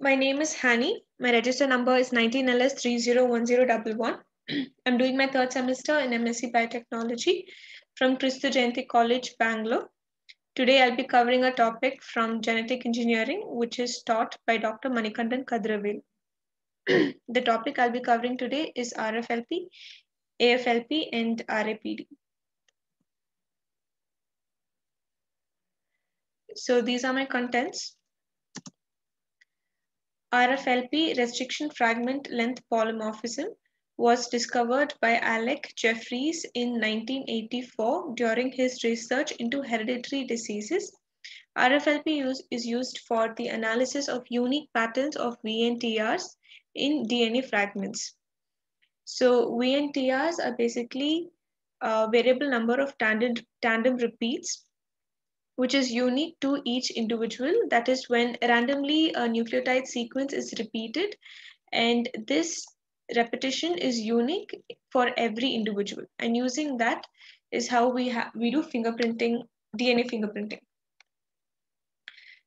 My name is Hani. My register number is 19LS301011. I'm doing my third semester in MSc Biotechnology from Christu Jayanti College, Bangalore. Today I'll be covering a topic from genetic engineering, which is taught by Dr. Manikandan Kadravel. The topic I'll be covering today is RFLP, AFLP, and RAPD. So these are my contents. RFLP, restriction fragment length polymorphism, was discovered by Alec Jeffreys in 1984 during his research into hereditary diseases. RFLP is used for the analysis of unique patterns of VNTRs in DNA fragments. So VNTRs are basically a variable number of tandem repeats, which is unique to each individual. That is when randomly a nucleotide sequence is repeated, and this repetition is unique for every individual. And using that is how we do fingerprinting, DNA fingerprinting.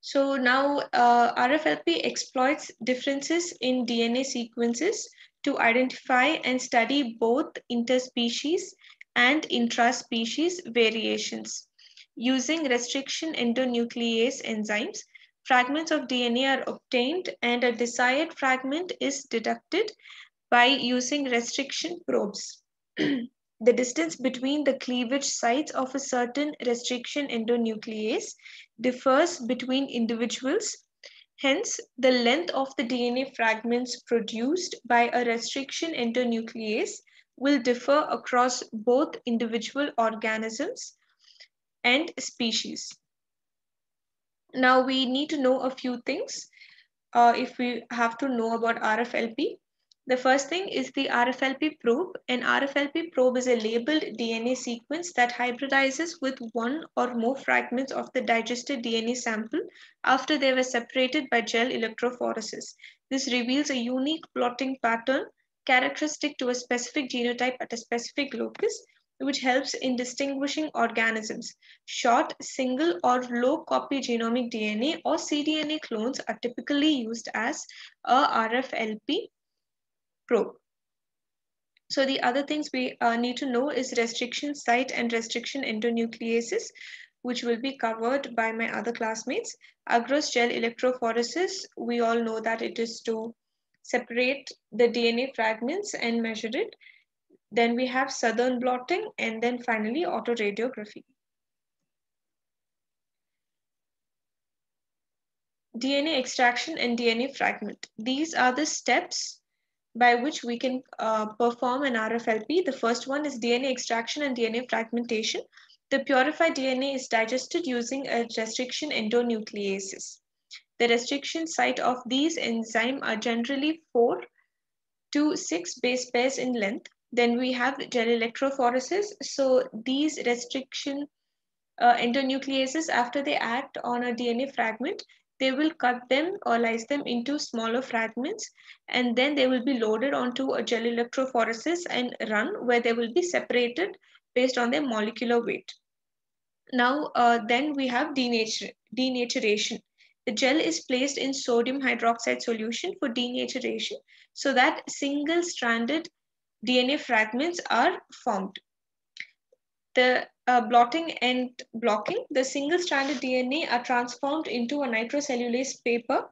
So now RFLP exploits differences in DNA sequences to identify and study both interspecies and intraspecies variations. Using restriction endonuclease enzymes, fragments of DNA are obtained and a desired fragment is deducted by using restriction probes. The distance between the cleavage sites of a certain restriction endonuclease differs between individuals. Hence, the length of the DNA fragments produced by a restriction endonuclease will differ across both individual organisms and species. Now, we need to know a few things if we have to know about RFLP. The first thing is the RFLP probe. An RFLP probe is a labeled DNA sequence that hybridizes with one or more fragments of the digested DNA sample after they were separated by gel electrophoresis. This reveals a unique plotting pattern characteristic to a specific genotype at a specific locus, which helps in distinguishing organisms. Short, single, or low copy genomic DNA or cDNA clones are typically used as a RFLP probe. So the other things we need to know is restriction site and restriction endonucleases, which will be covered by my other classmates. Agarose gel electrophoresis, we all know that it is to separate the DNA fragments and measure it. Then we have southern blotting, and then finally autoradiography. DNA extraction and DNA fragment. These are the steps by which we can perform an RFLP. The first one is DNA extraction and DNA fragmentation. The purified DNA is digested using a restriction endonucleases. The restriction site of these enzymes are generally 4 to 6 base pairs in length. Then we have gel electrophoresis. So these restriction endonucleases, after they act on a DNA fragment, they will cut them or lyse them into smaller fragments, and then they will be loaded onto a gel electrophoresis and run, where they will be separated based on their molecular weight. Now, then we have denaturation. The gel is placed in sodium hydroxide solution for denaturation so that single-stranded DNA fragments are formed. The blotting and blocking, the single-stranded DNA are transformed into a nitrocellulase paper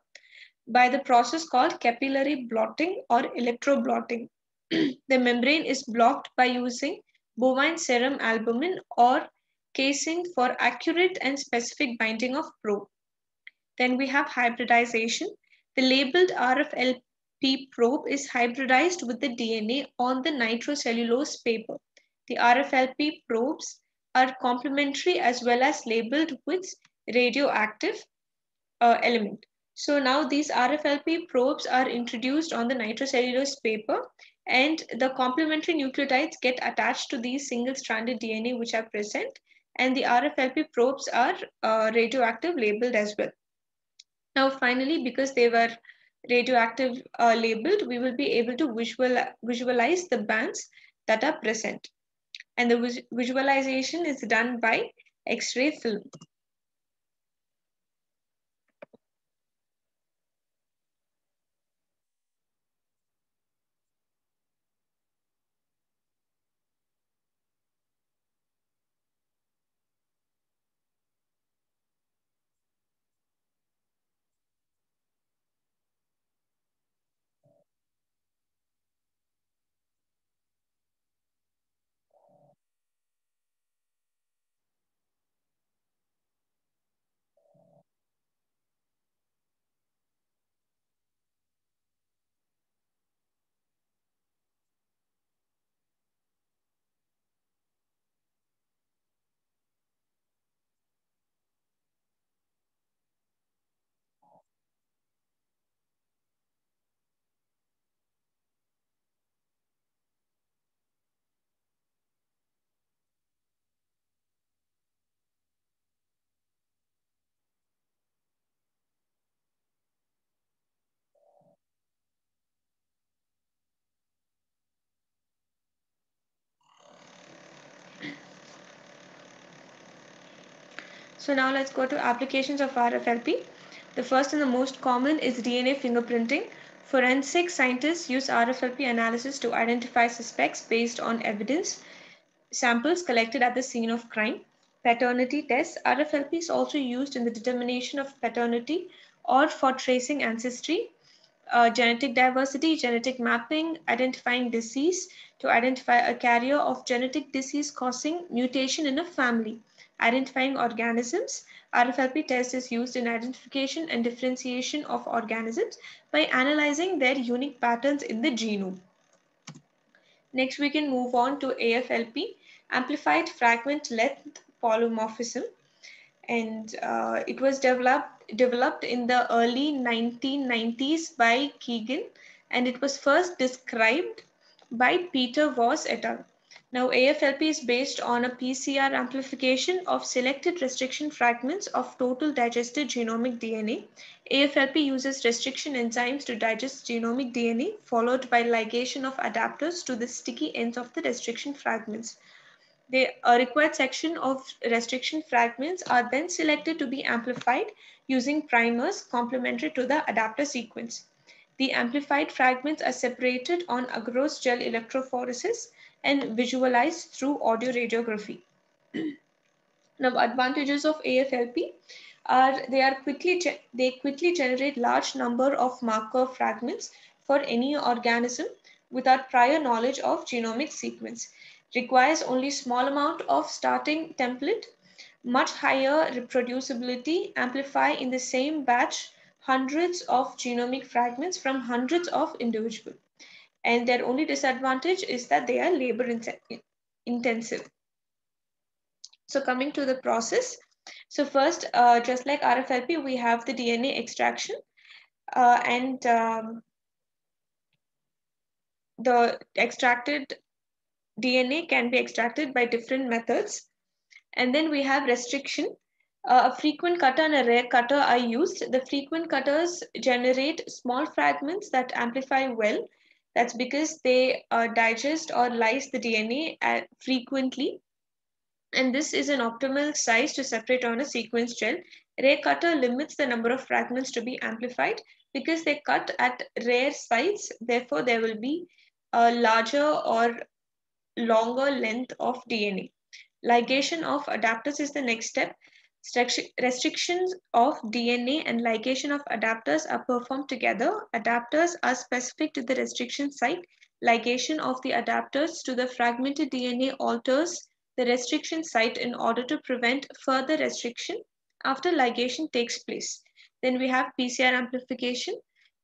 by the process called capillary blotting or electroblotting. The membrane is blocked by using bovine serum albumin or casein for accurate and specific binding of probe. Then we have hybridization. The labeled RFLP probe is hybridized with the DNA on the nitrocellulose paper. The RFLP probes are complementary as well as labeled with radioactive element. So now these RFLP probes are introduced on the nitrocellulose paper, and the complementary nucleotides get attached to these single-stranded DNA which are present, and the RFLP probes are radioactive labeled as well. Now finally, because they were radioactive labeled, we will be able to visualize the bands that are present. And the visualization is done by X-ray film. So now let's go to applications of RFLP. The first and the most common is DNA fingerprinting. Forensic scientists use RFLP analysis to identify suspects based on evidence samples collected at the scene of crime. Paternity tests. RFLP is also used in the determination of paternity or for tracing ancestry. Genetic diversity, genetic mapping, identifying disease to identify a carrier of genetic disease causing mutation in a family. Identifying organisms. RFLP test is used in identification and differentiation of organisms by analyzing their unique patterns in the genome. Next, we can move on to AFLP, amplified fragment length polymorphism, and it was developed in the early 1990s by Keegan, and it was first described by Peter Voss et al. Now, AFLP is based on a PCR amplification of selected restriction fragments of total digested genomic DNA. AFLP uses restriction enzymes to digest genomic DNA, followed by ligation of adapters to the sticky ends of the restriction fragments. The required section of restriction fragments are then selected to be amplified using primers complementary to the adapter sequence. The amplified fragments are separated on agarose gel electrophoresis and visualized through audio-radiography. Now, advantages of AFLP are they quickly generate large number of marker fragments for any organism without prior knowledge of genomic sequence. Requires only small amount of starting template, much higher reproducibility, amplify in the same batch hundreds of genomic fragments from hundreds of individuals. And their only disadvantage is that they are labor intensive. So coming to the process. So first, just like RFLP, we have the DNA extraction and the extracted DNA can be extracted by different methods. And then we have restriction. A frequent cutter and a rare cutter are used. The frequent cutters generate small fragments that amplify well. That's because they digest or lyse the DNA frequently. And this is an optimal size to separate on a sequence gel. Ray cutter limits the number of fragments to be amplified because they cut at rare sites. Therefore, there will be a larger or longer length of DNA. Ligation of adapters is the next step. Restrictions of DNA and ligation of adapters are performed together. Adapters are specific to the restriction site. Ligation of the adapters to the fragmented DNA alters the restriction site in order to prevent further restriction after ligation takes place. Then we have PCR amplification.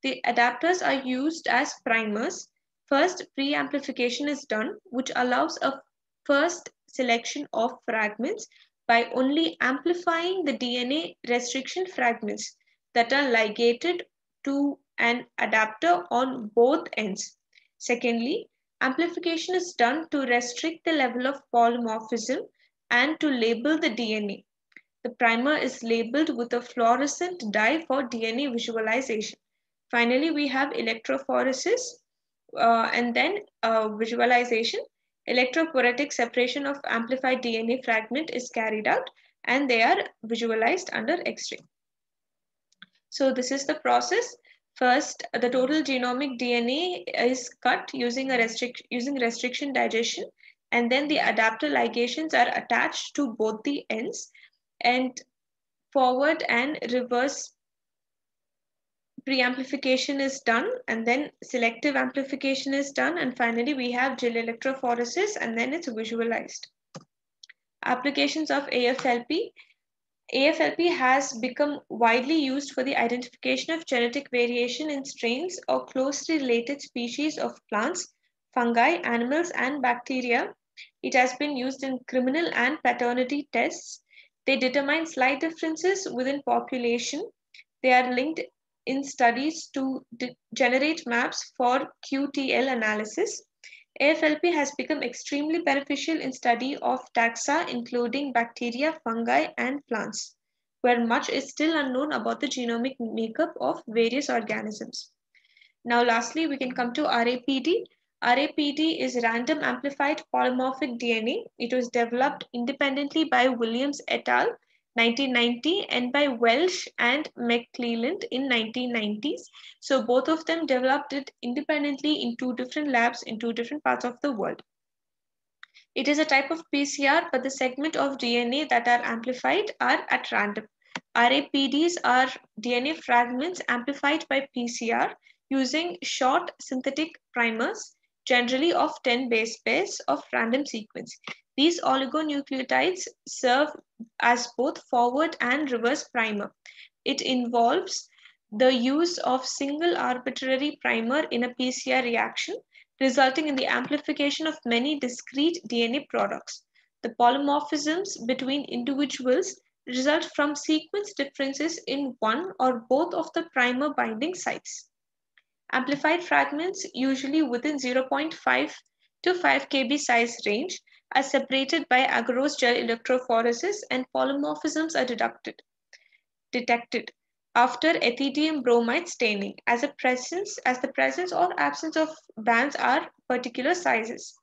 The adapters are used as primers. First, pre-amplification is done, which allows a first selection of fragments by only amplifying the DNA restriction fragments that are ligated to an adapter on both ends. Secondly, amplification is done to restrict the level of polymorphism and to label the DNA. The primer is labeled with a fluorescent dye for DNA visualization. Finally, we have electrophoresis and then visualization. Electrophoretic separation of amplified DNA fragment is carried out and they are visualized under X-ray. So this is the process. First, the total genomic DNA is cut using restriction digestion, and then the adapter ligations are attached to both the ends, and forward and reverse pre-amplification is done, and then selective amplification is done, and finally we have gel electrophoresis, and then it's visualized. Applications of AFLP. AFLP has become widely used for the identification of genetic variation in strains or closely related species of plants, fungi, animals, and bacteria. It has been used in criminal and paternity tests. They determine slight differences within population. They are linked in studies to generate maps for QTL analysis. AFLP has become extremely beneficial in study of taxa, including bacteria, fungi, and plants, where much is still unknown about the genomic makeup of various organisms. Now, lastly, we can come to RAPD. RAPD is random amplified polymorphic DNA. It was developed independently by Williams et al. 1990, and by Welsh and McClelland in 1990s. So both of them developed it independently in two different labs in two different parts of the world. It is a type of PCR, but the segment of DNA that are amplified are at random. RAPDs are DNA fragments amplified by PCR using short synthetic primers, generally of 10 base pairs of random sequence. These oligonucleotides serve as both forward and reverse primer. It involves the use of single arbitrary primer in a PCR reaction, resulting in the amplification of many discrete DNA products. The polymorphisms between individuals result from sequence differences in one or both of the primer binding sites. Amplified fragments, usually within 0.5 to 5 kb size range, are separated by agarose gel electrophoresis, and polymorphisms are detected after ethidium bromide staining as the presence or absence of bands are particular sizes.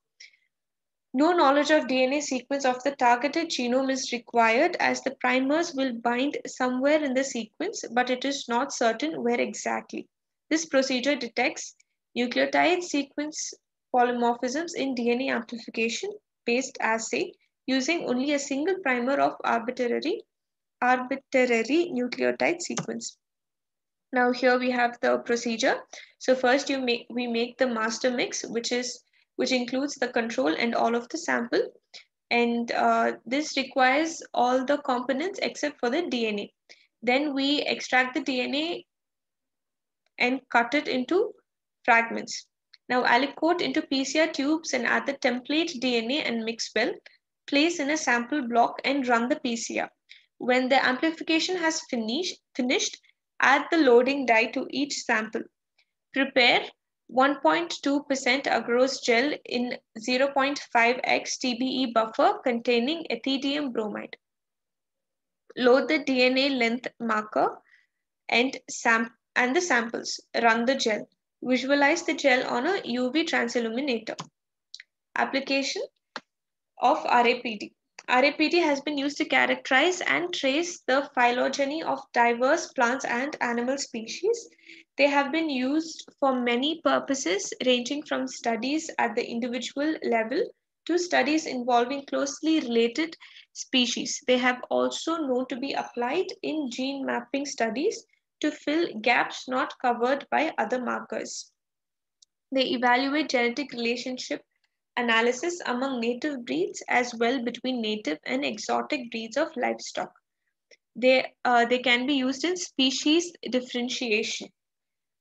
No knowledge of DNA sequence of the targeted genome is required, as the primers will bind somewhere in the sequence, but it is not certain where exactly. This procedure detects nucleotide sequence polymorphisms in DNA amplification based assay using only a single primer of arbitrary nucleotide sequence. Now here we have the procedure. So first we make the master mix, which includes the control and all of the sample. And this requires all the components except for the DNA. Then we extract the DNA and cut it into fragments. Now aliquot into PCR tubes and add the template DNA and mix well. Place in a sample block and run the PCR. When the amplification has finished, add the loading dye to each sample. Prepare 1.2% agarose gel in 0.5x TBE buffer containing ethidium bromide. Load the DNA length marker and the samples. Run the gel. Visualize the gel on a UV transilluminator. Application of RAPD. RAPD has been used to characterize and trace the phylogeny of diverse plants and animal species. They have been used for many purposes, ranging from studies at the individual level to studies involving closely related species. They have also known to be applied in gene mapping studies to fill gaps not covered by other markers. They evaluate genetic relationship analysis among native breeds as well between native and exotic breeds of livestock. They can be used in species differentiation,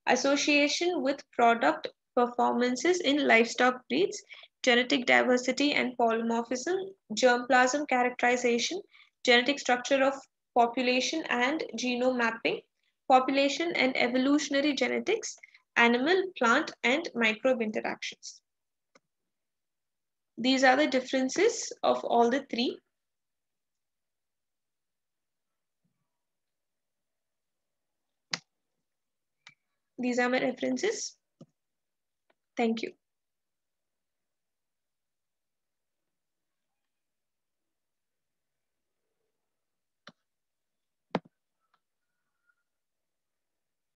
association with product performances in livestock breeds, genetic diversity and polymorphism, germplasm characterization, genetic structure of population and genome mapping, population and evolutionary genetics, animal, plant, and microbe interactions. These are the differences of all the three. These are my references. Thank you.